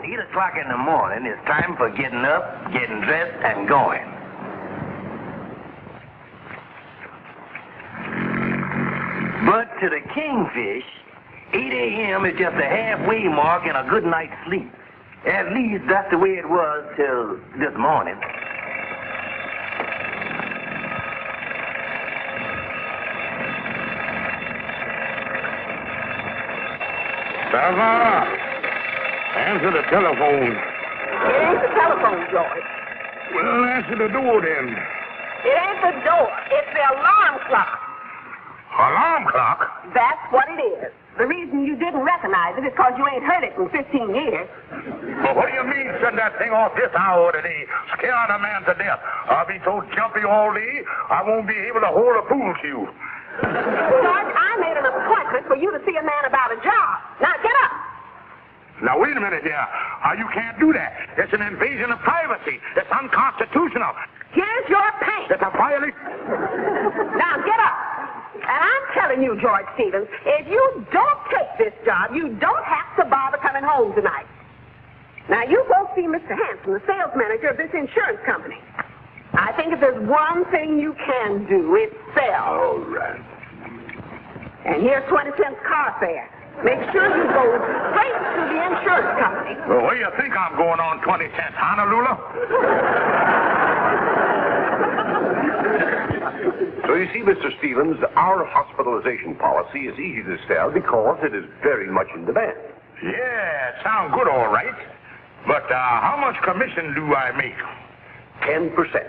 8 o'clock in the morning is time for getting up, getting dressed, and going. But to the kingfish, 8 a.m. is just a halfway mark and a good night's sleep. At least that's the way it was till this morning. Bella, answer the telephone. It ain't the telephone, George. Well, answer the door then. It ain't the door. It's the alarm clock. Alarm clock? That's what it is. The reason you didn't recognize it is because you ain't heard it in 15 years. Well, what do you mean, shutting that thing off this hour today? Scaring a man to death. I'll be so jumpy all day, I won't be able to hold a pool cue. George, I made an appointment for you to see a man about a job. Now, get up. Now, wait a minute here. You can't do that. It's an invasion of privacy. It's unconstitutional. Here's your paint. It's a violation. Now, get up. And I'm telling you, George Stevens, if you don't take this job, you don't have to bother coming home tonight. Now, you go see Mr. Hanson, the sales manager of this insurance company. I think if there's one thing you can do, it's sell. All right. And here's 20 cents car fare. Make sure you go straight to the insurance company. Well, where do you think I'm going on 20 cents, Honolulu? So you see, Mr. Stevens, our hospitalization policy is easy to sell because it is very much in demand. Yeah, it sounds good, all right. But how much commission do I make? 10%.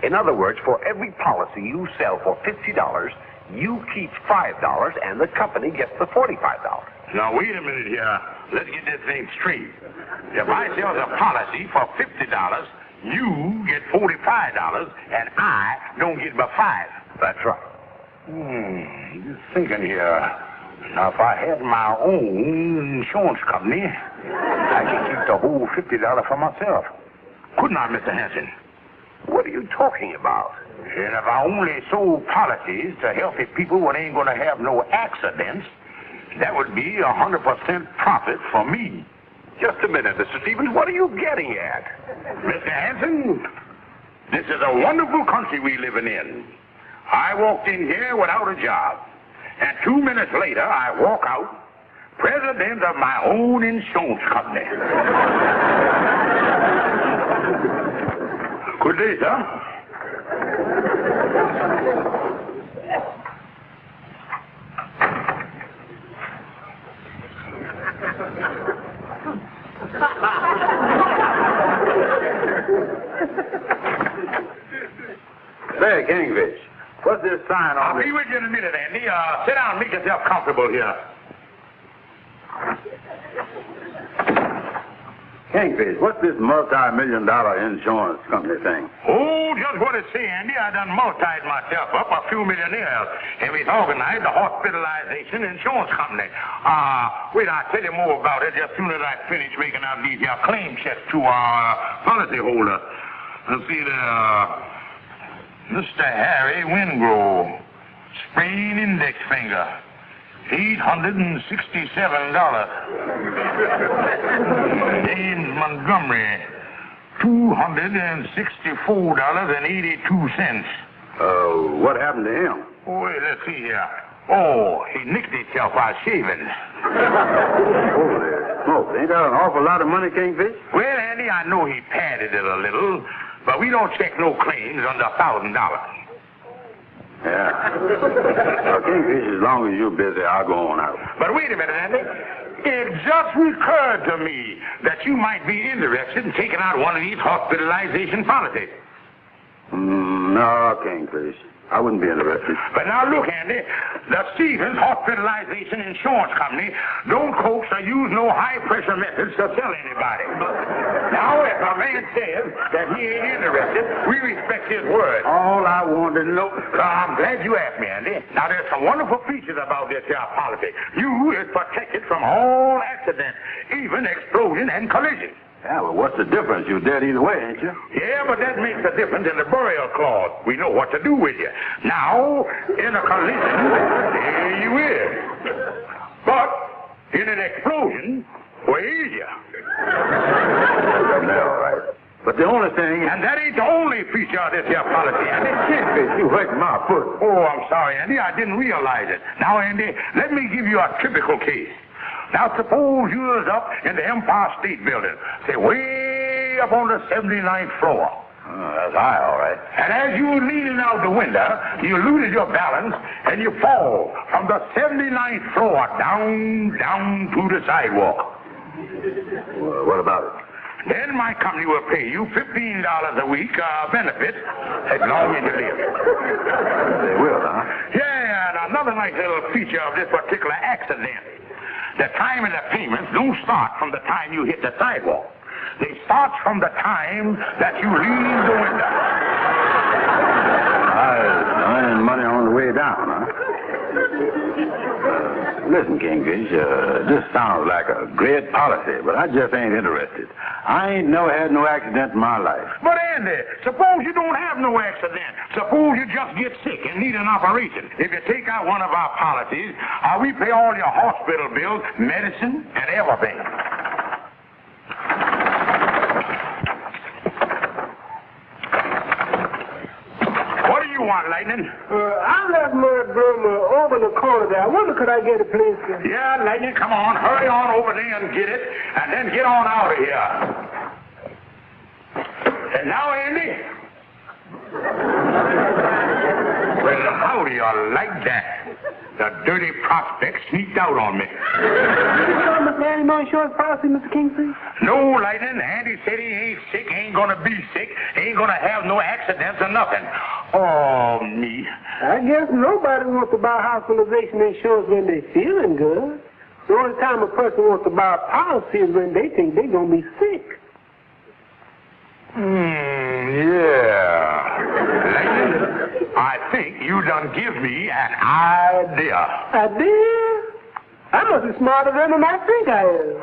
In other words, for every policy you sell for $50, you keep $5 and the company gets the $45. Now, wait a minute here. Let's get this thing straight. If I sell a policy for $50, you get $45, and I don't get but $5. That's right. Just thinking here. Now, if I had my own insurance company, I could keep the whole $50 for myself. Couldn't I, Mr. Hanson? What are you talking about? And if I only sold policies to healthy people who ain't going to have no accidents, that would be 100% profit for me. Just a minute, Mr. Stevens. What are you getting at? Mr. Hanson, this is a wonderful country we living in. I walked in here without a job, and 2 minutes later, I walk out, president of my own insurance company. Good day, sir. Say, Kingfish, what's this sign I'll on be with you in a minute, Andy. Sit down and make yourself comfortable here. Kingfish, what's this multi-million-dollar insurance company thing? Oh, just what it say, Andy. I done multiplied myself up a few millionaires, and we organized the Hospitalization Insurance Company. Wait, I'll tell you more about it just as soon as I finish making out these here claim checks to our policyholders. Let's see there. Mr. Harry Wingrove, sprained index finger, $867. James Montgomery, $264.82. What happened to him? Oh, wait, let's see here. Oh, he nicked himself while shaving. Holy smoke. Ain't that an awful lot of money, Kingfish? Well, Andy, I know he padded it a little, but we don't check no claims under $1,000. Yeah. Well, Kingfish, as long as you're busy, I'll go on out. But wait a minute, Andy. It just recurred to me that you might be interested in taking out one of these hospitalization policies. No, Kingfish. I wouldn't be interested. But now look, Andy, the Stevens Hospitalization Insurance Company don't coax or use no high-pressure methods to sell anybody. Now, if a man says that he ain't interested, we respect his word. All I wanted to know... I'm glad you asked me, Andy. Now, there's some wonderful features about this here policy. You is protected from all accidents, even explosion and collision. Yeah, well, what's the difference? You're dead either way, ain't you? Yeah, but that makes a difference in the burial clause. We know what to do with you. Now, in a collision, there you is. But in an explosion, where is you? They're all right. But the only thing... And that ain't the only feature of this here policy, Andy. Kingfish, you hurt my foot. Oh, I'm sorry, Andy. I didn't realize it. Now, Andy, let me give you a typical case. Now, suppose you was up in the Empire State Building, say, way up on the 79th floor. That's high, all right. And as you were leaning out the window, you lose your balance, and you fall from the 79th floor down to the sidewalk. Well, what about it? Then my company will pay you $15 a week benefits as long as you live. They will, huh? Yeah, and another nice little feature of this particular accident. The time of the payments don't start from the time you hit the sidewalk. They start from the time that you leave the window. I earned money on the way down, huh? Listen, Kingfish, this sounds like a great policy, but I just ain't interested. I ain't never had no accident in my life. But Andy, suppose you don't have no accident. Suppose you just get sick and need an operation. If you take out one of our policies, we pay all your hospital bills, medicine, and everything. What do you want, Lightning? I left my broom over the corner there. I wonder could I get it, please, sir? Yeah, Lightning, come on. Hurry on over there and get it, and then get on out of here. And now, Andy? Well, how do you like that? The dirty prospect sneaked out on me. You sure Mr. Andy no insurance policy, Mr. Kingfish? No, Lightning. Andy said he ain't sick, ain't gonna be sick, ain't gonna have no accidents or nothing. Oh, me. I guess nobody wants to buy hospitalization insurance when they're feeling good. The only time a person wants to buy a policy is when they think they're gonna be sick. Yeah. Lightning, I think you done give me an idea. Idea? I must be smarter than I think I am.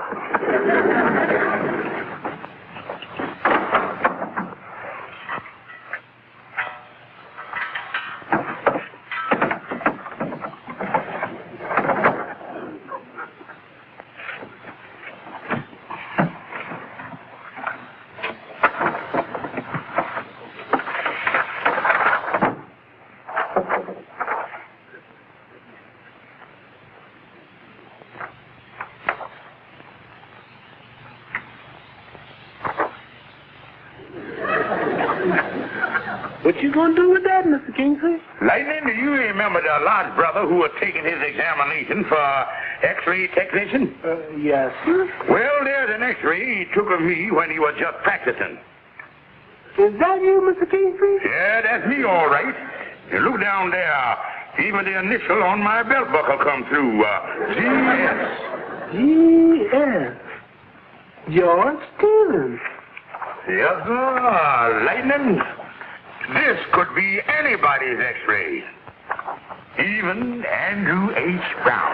What you gonna do with that, Mr. Kingfish? Lightning, do you remember the large brother who was taking his examination for X-ray technician? Yes, sir. Well, there's an X-ray he took of me when he was just practicing. Is that you, Mr. Kingfish? Yeah, that's me, all right. You look down there. Even the initial on my belt buckle come through. G.S. G.S. George Stevens. Yes, sir. Lightning. This could be anybody's X-ray. Even Andrew H. Brown.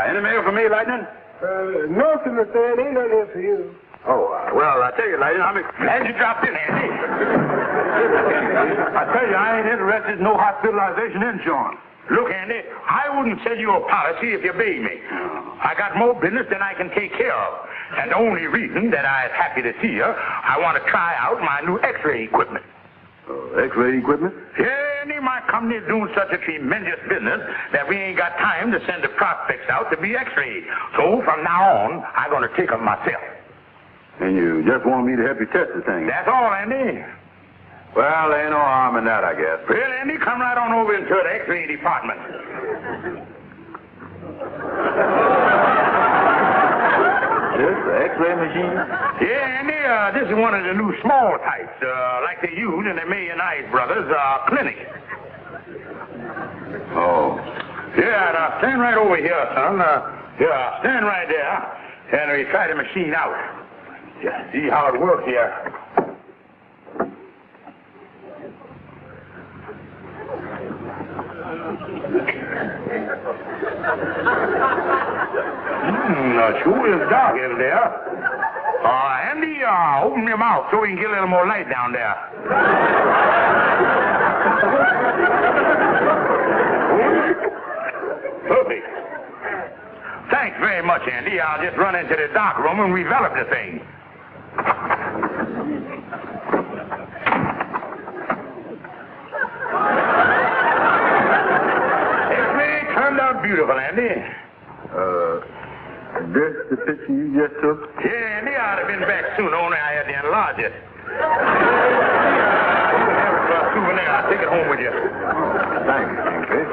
Any mail for me, Lightning? No, sir, Mr. Andy. Ain't nothing here for you. Oh, well, I tell you, Lightning, I'm Glad you dropped in, Andy. I tell you, I ain't interested in no hospitalization insurance. Look, Andy, I wouldn't sell you a policy if you paid me. I got more business than I can take care of. And the only reason that I'm happy to see you, I want to try out my new X-ray equipment. X-ray equipment? Yeah, Andy, my company is doing such a tremendous business that we ain't got time to send the prospects out to be X-rayed. So from now on, I'm going to take them myself. And you just want me to help you test the thing? That's all, Andy. Well, there ain't no harm in that, I guess. Well, Andy, come right on over into the X-ray department. This, the X-ray machine? Yeah, Andy, this is one of the new small types, like they use in the Millionized Brothers clinic. Oh. Yeah, now stand right over here, son. Yeah, stand right there, and we try the machine out. Just see how it works here. Sure is dark in there. Andy, open your mouth so we can get a little more light down there. Perfect. Thanks very much, Andy. I'll just run into the dark room and revelop the thing. Everything turned out beautiful, Andy. This the picture you just took? Yeah, Andy, I'd have been back soon, only I had to enlarge it. For a souvenir, I'll take it home with you. Thanks, Kingfish.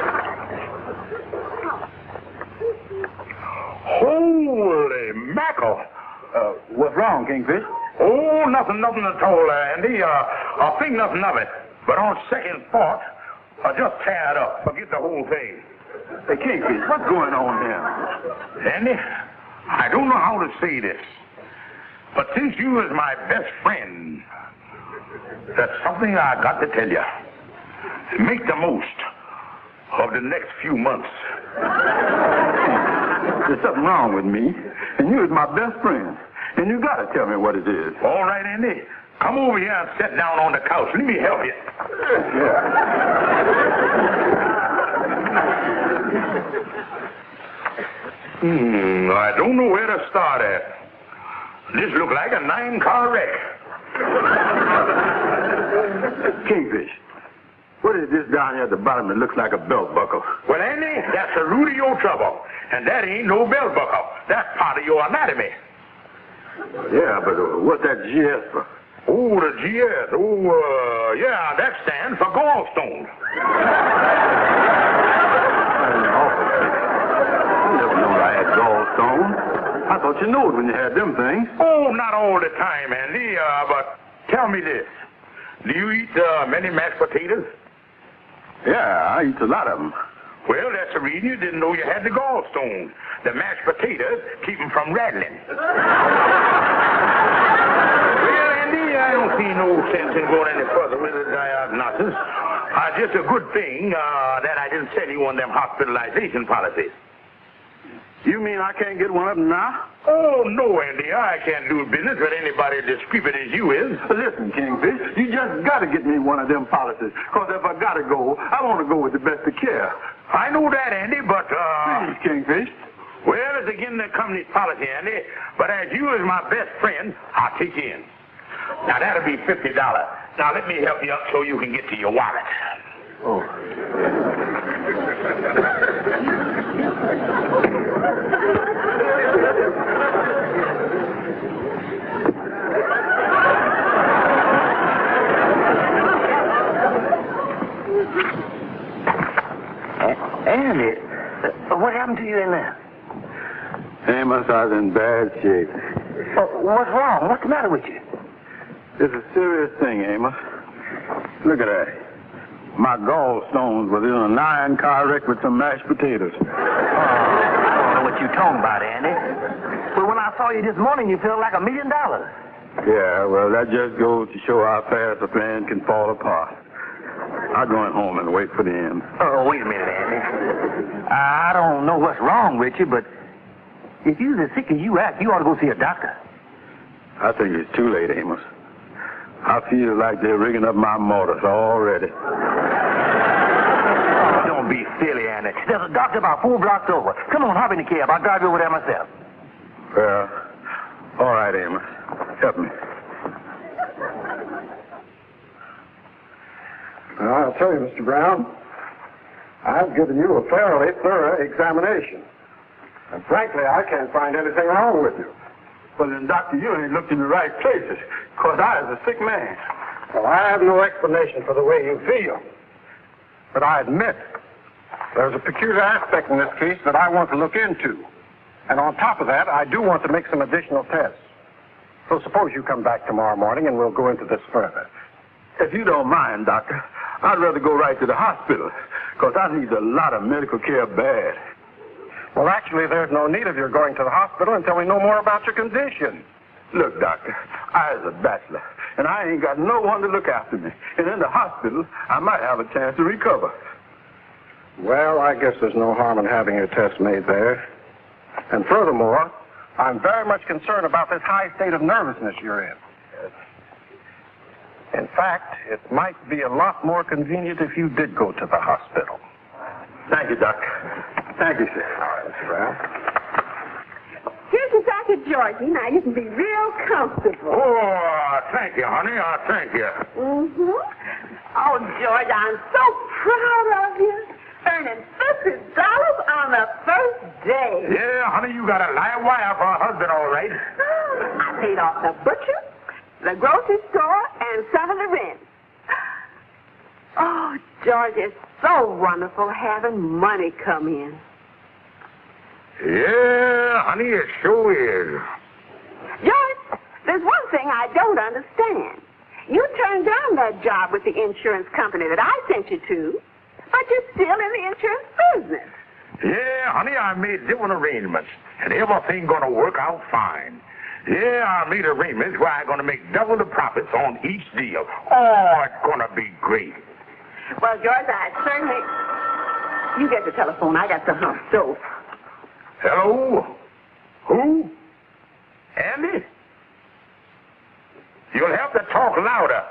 Holy mackerel. What's wrong, Kingfish? Oh, nothing at all, Andy. I think nothing of it. But on second thought, I'll just tear it up. Forget the whole thing. Hey, Kingfish, what's going on here? Andy, I don't know how to say this, but since you is my best friend, that's something I got to tell you. Make the most of the next few months. There's something wrong with me, and you is my best friend, and you got to tell me what it is. All right, Andy. Come over here and sit down on the couch. Let me help you. I don't know where to start at. This looked like a 9-car wreck. Kingfish, what is this down here at the bottom that looks like a belt buckle? Well, Andy, that's the root of your trouble. And that ain't no belt buckle. That's part of your anatomy. Yeah, but what's that GS for? Oh, the GS. Oh, yeah, that stands for gallstone. Gallstone? I thought you knew it when you had them things. Oh, not all the time, Andy. But tell me this. Do you eat many mashed potatoes? Yeah, I eat a lot of them. Well, that's the reason you didn't know you had the gallstone. The mashed potatoes keep them from rattling. Well, Andy, I don't see no sense in going any further with the diagnosis. Just a good thing that I didn't sell you on them hospitalization policies. You mean I can't get one of them now? Oh, no, Andy. I can't do business with anybody as stupid as you is. Listen, Kingfish, you just got to get me one of them policies. Because if I got to go, I want to go with the best of care. I know that, Andy, but, Please, Kingfish. Well, it's against the company's policy, Andy. But as you is my best friend, I'll take you in. Now, that'll be $50. Now, let me help you up so you can get to your wallet. Oh. Andy, what happened to you in there? Amos, I was in bad shape. What's wrong? What's the matter with you? It's a serious thing, Amos. Look at that. My gallstones was in a 9-car wreck with some mashed potatoes. I don't know what you're talking about, Andy. But when I saw you this morning, you felt like $1 million. Yeah, well, that just goes to show how fast a plan can fall apart. I'm going home and wait for the end. Oh, wait a minute, Andy. I don't know what's wrong with you, but if you're as sick as you act, you ought to go see a doctor. I think it's too late, Amos. I feel like they're rigging up my motors already. Oh, don't be silly, Andy. There's a doctor about 4 blocks over. Come on, hop in the cab. I'll drive you over there myself. Well, all right, Amos. Help me. Well, I'll tell you, Mr. Brown, I've given you a fairly thorough examination. And frankly, I can't find anything wrong with you. Well, then, Doctor, you ain't looked in the right places, because I was a sick man. Well, I have no explanation for the way you feel. But I admit there's a peculiar aspect in this case that I want to look into. And on top of that, I do want to make some additional tests. So suppose you come back tomorrow morning and we'll go into this further. If you don't mind, Doctor, I'd rather go right to the hospital, because I need a lot of medical care bad. Well, actually, there's no need of your going to the hospital until we know more about your condition. Look, Doctor, I was a bachelor, and I ain't got no one to look after me. And in the hospital, I might have a chance to recover. Well, I guess there's no harm in having your test made there. And furthermore, I'm very much concerned about this high state of nervousness you're in. In fact, it might be a lot more convenient if you did go to the hospital. Thank you, Doctor. Thank you, sir. All right, Mr. Brown. Here's your jacket, Georgie. Now you can be real comfortable. Oh, thank you, honey. Thank you. Mm-hmm. Oh, George, I'm so proud of you. Earning $50 on the first day. Yeah, honey, you got a live wire for a husband, all right. I paid off the butcher, the grocery store, and some of the rent. Oh, George, it's so wonderful having money come in. Yeah, honey, it sure is. George, there's one thing I don't understand. You turned down that job with the insurance company that I sent you to, but you're still in the insurance business. Yeah, honey, I made different arrangements, and everything gonna work out fine. Yeah, I made arrangements where I'm gonna make double the profits on each deal. Oh, it's gonna be great. Well, George, I certainly... You get the telephone. I got the hump stove. Hello? Who? Andy? You'll have to talk louder.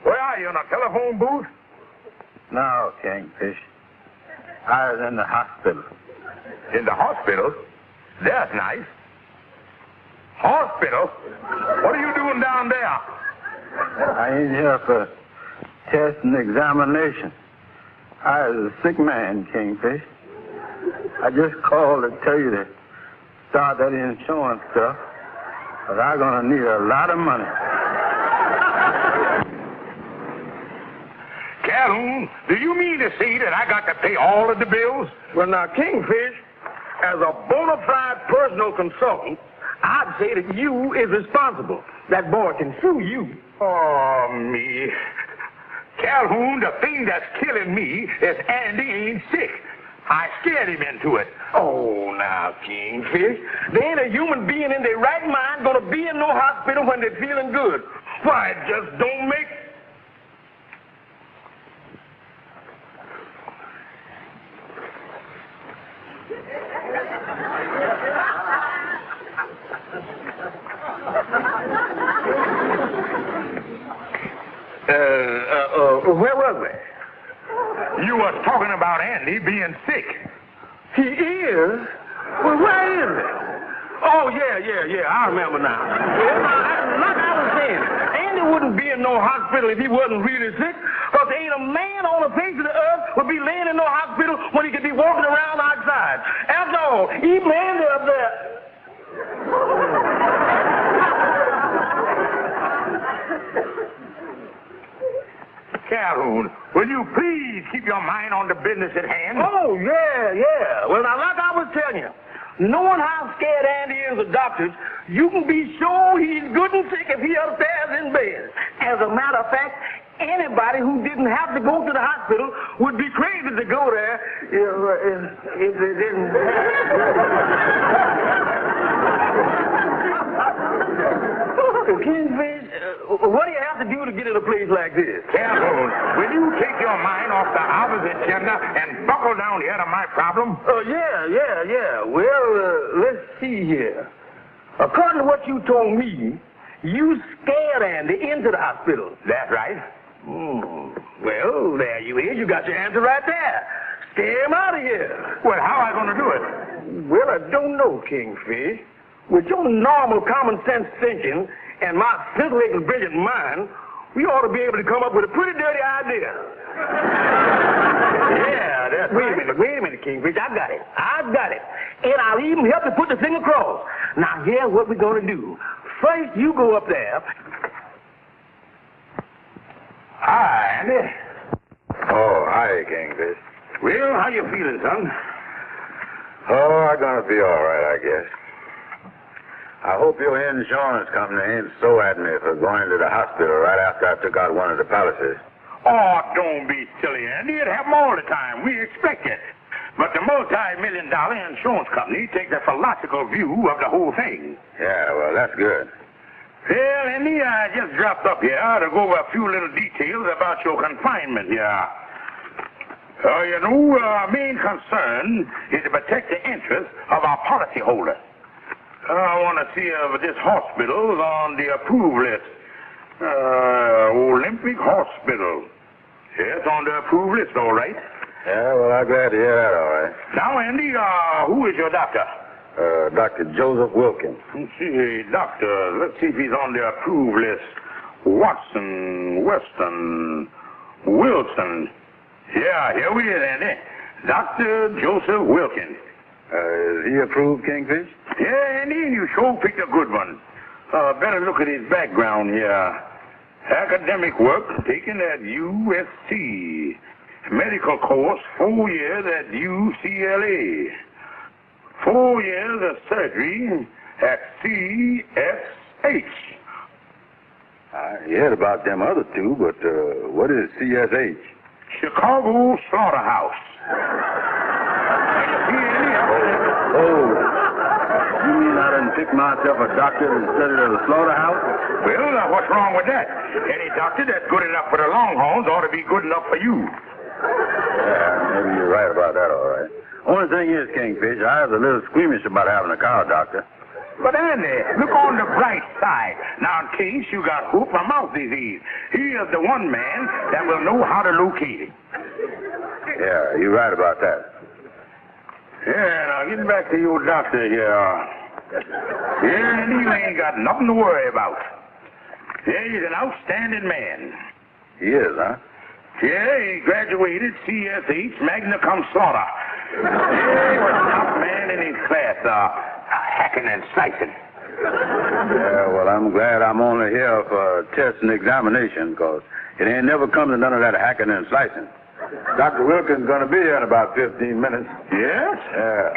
Where are you, in a telephone booth? No, Kingfish. I was in the hospital. In the hospital? That's nice. Hospital? What are you doing down there? I ain't here for test and examination. I was a sick man, Kingfish. I just called to tell you to start that insurance stuff, but I'm going to need a lot of money. Calhoun, do you mean to say that I got to pay all of the bills? Well, now, Kingfish, as a bona fide personal consultant, I'd say that you is responsible. That boy can sue you. Oh, me. Calhoun, the thing that's killing me is Andy ain't sick. I scared him into it. Oh, now, Kingfish, there ain't a human being in their right mind gonna be in no hospital when they're feeling good. Why, it just don't make... Where was we? You was talking about Andy being sick. He is? Well, where is he? Oh, yeah, I remember now. Like I was saying, Andy wouldn't be in no hospital if he wasn't really sick, because there ain't a man on the face of the earth would be laying in no hospital when he could be walking around outside. After all, even Andy up there... Calhoun, will you please keep your mind on the business at hand? Oh, yeah. Well, now, like I was telling you, knowing how scared Andy is of doctors, you can be sure he's good and sick if he upstairs in bed. As a matter of fact, anybody who didn't have to go to the hospital would be crazy to go there if they didn't Kingfish, what do you have to do to get in a place like this? Calhoun, will you take your mind off the opposite agenda and buckle down here to my problem? Yeah. Well, let's see here. According to what you told me, you scared Andy into the hospital. That's right. Well, there you is. You got your answer right there. Scare him out of here. Well, how am I going to do it? Well, I don't know, Kingfish. With your normal common sense thinking and my scintillating brilliant mind, we ought to be able to come up with a pretty dirty idea. Yeah, that's Wait a minute, Kingfish. I got it. And I'll even help you put the thing across. Now, here's what we're going to do. First, you go up there. Hi, Andy. Oh, hi, Kingfish. Well, how you feeling, son? Oh, I'm going to be all right, I guess. I hope your insurance company ain't so at me for going to the hospital right after I took out one of the policies. Oh, don't be silly, Andy. It happens all the time. We expect it. But the multi-million-dollar insurance company takes a philosophical view of the whole thing. Yeah, well, that's good. Well, Andy, I just dropped up here to go over a few little details about your confinement here. Our main concern is to protect the interests of our policyholders. I want to see if this hospital is on the approved list. Olympic Hospital. Yeah, it's on the approved list, all right. Yeah, well, I'm glad to hear that, all right. Now, Andy, who is your doctor? Dr. Joseph Wilkins. Let's see, doctor. Let's see if he's on the approved list. Watson, Weston, Wilson. Yeah, here we is, Andy. Dr. Joseph Wilkins. Is he approved, Kingfish? Yeah, Andy, you sure picked a good one. Better look at his background here. Academic work taken at USC. Medical course, 4 years at UCLA. 4 years of surgery at CSH. I heard about them other two, but what is CSH? Chicago Slaughterhouse. Oh, you mean I done picked myself a doctor instead of the slaughterhouse? Well, what's wrong with that? Any doctor that's good enough for the Longhorns ought to be good enough for you. Yeah, maybe you're right about that, all right. Only thing is, Kingfish, I was a little squeamish about having a cow doctor. But Andy, look on the bright side. Now, in case you got hoof or mouth disease, he is the one man that will know how to locate it. Yeah, you're right about that. Yeah, now getting back to your doctor here. Yeah, and you ain't got nothing to worry about. Yeah, he's an outstanding man. He is, huh? Yeah, he graduated CSH magna cum laude. Yeah, he was the top man in his class, hacking and slicing. Yeah, well, I'm glad I'm only here for test and examination, because it ain't never come to none of that hacking and slicing. Dr. Wilkins is going to be here in about 15 minutes. Yes? Yeah.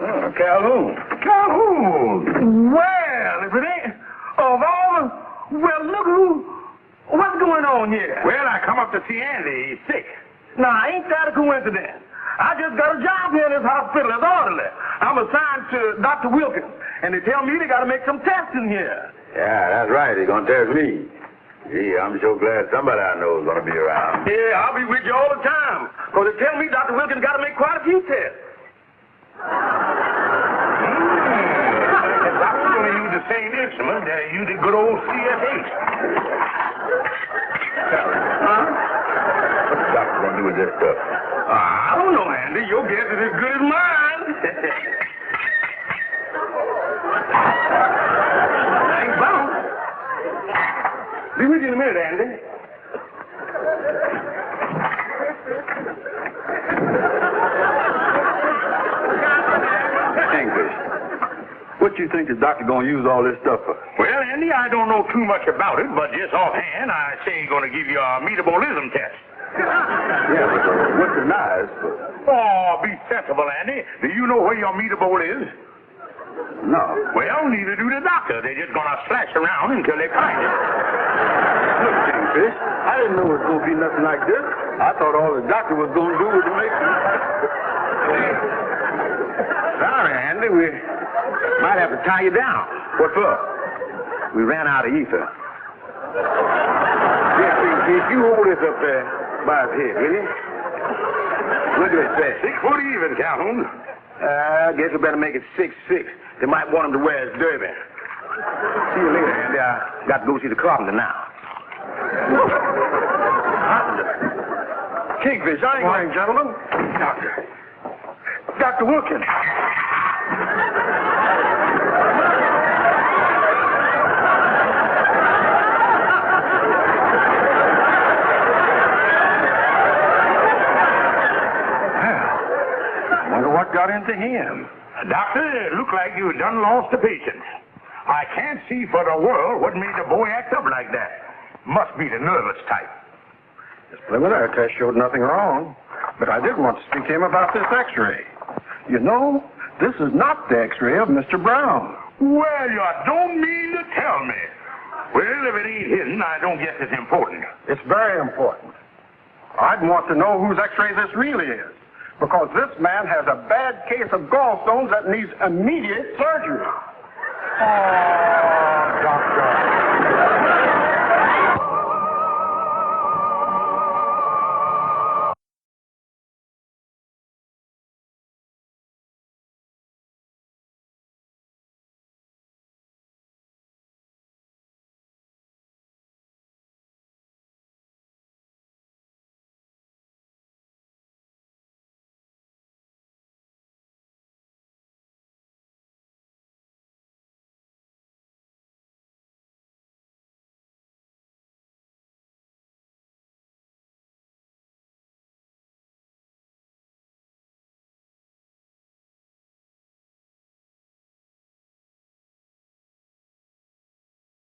Oh, Calhoun. Calhoun! Well, if it ain't of all the... Well, look what's going on here? Well, I come up to see Andy. He's sick. Now, ain't that a coincidence? I just got a job here in this hospital as orderly. I'm assigned to Dr. Wilkins, and they tell me they got to make some tests in here. Yeah, that's right. He's going to test me. Gee, I'm so glad somebody I know is going to be around. Yeah, I'll be with you all the time, because they tell me Dr. Wilkins got to make quite a few tests. The doctor's going to use the same instrument that used the good old CSH. Huh? What's the doctor going to do with this stuff? I don't know, Andy. Your guess is as good as mine. Ain't bound. Be with you in a minute, Andy. Kingfish, what you think the doctor going to use all this stuff for? Well, Andy, I don't know too much about it, but just offhand, I say he's going to give you a metabolism test. Yeah, but what's the knife? Oh, be sensible, Andy. Do you know where your metabole is? No. Well, neither do the doctor. They're just going to slash around until they find it. Look, Kingfish, I didn't know it was going to be nothing like this. I thought all the doctor was going to do was to make some... Sorry, Andy. We might have to tie you down. What for? We ran out of ether. Yeah, Kingfish, you hold this up there by his head, will you? Look at that. 6 foot even, Calhoun. I guess we better make it 6'6". They might want him to wear his derby. See you later, Andy. I got to go see the carpenter now. Kingfish, I ain't going, gentlemen. Dr. Wilkins. What got into him? Doctor, it looked like you done lost a patient. I can't see for the world what made the boy act up like that. Must be the nervous type. This preliminary test showed nothing wrong, but I did want to speak to him about this x-ray. You know, this is not the x-ray of Mr. Brown. Well, you don't mean to tell me. Well, if it ain't hidden, I don't guess it's important. It's very important. I'd want to know whose x-ray this really is, because this man has a bad case of gallstones that needs immediate surgery. Oh, doctor.